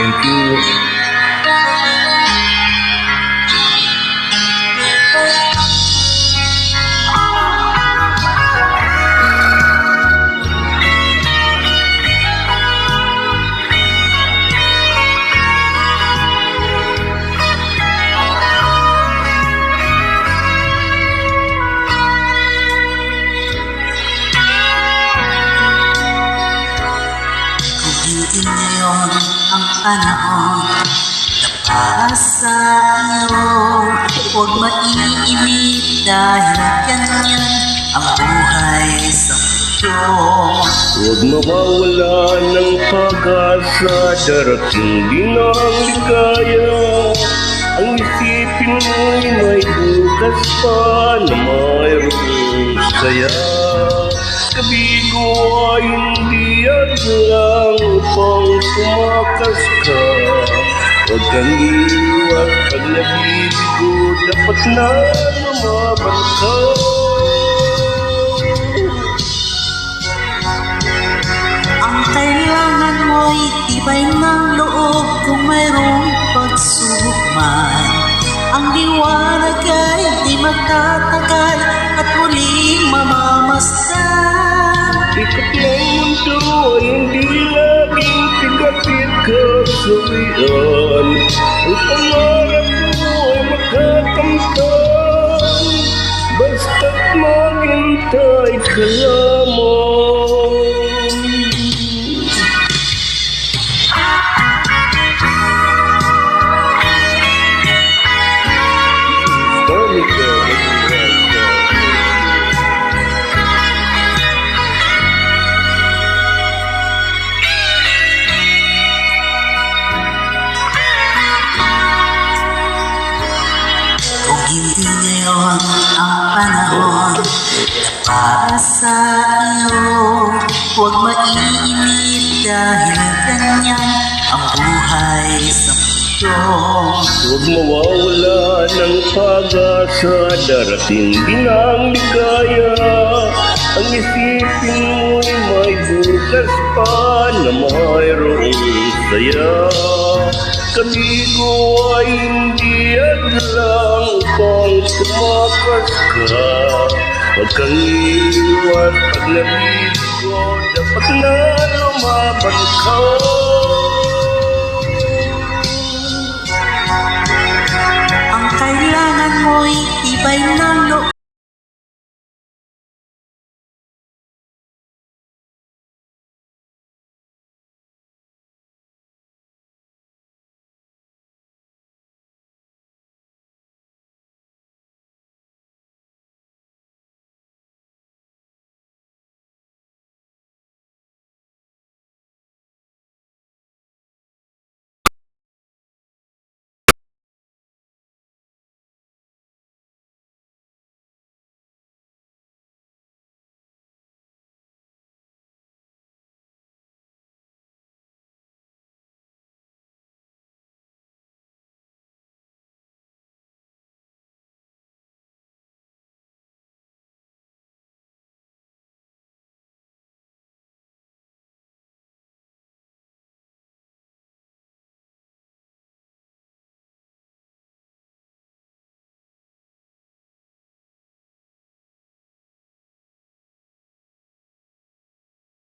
Thank you. Piliin ngayon ang panahon na para sa iyo. Huwag maiinip dahil ganyan ang buhay sa mundo. Huwag mawawala ng pag-asa, darating din ang ligaya. Ang isipin mo'y may bukas pa na mayroong saya. Kabigo ay hindi lang upang tumakas ka. Huwag kang iwas pag nabibigo, dapat na lumaban ka. Ang kailangan mo'y tibay ng loob kung mayroong pagsubok man. Ang liwanag ay di magtatagal at muling mamamasdan. Ikot ng mundo ay hindi laging tiga-tiga-sawian. Ang pangarap mo ay makakamtan, basta't maghintay ka lamang. Hindi ngayon ang panahon na para sa iyo. Huwag maiinip dahil ganyan ang buhay sa mundo. Huwag mawawala ng pag-asa, darating din ang ligaya. Ang isipin mo'y may bukas pa na mayroong saya. Kabigo ay hindi lang upang tumakas ka. Huwag kang iwas pag nabibigo, dapat na lumaban ka. Ang kailangan mo'y tibay ng loob.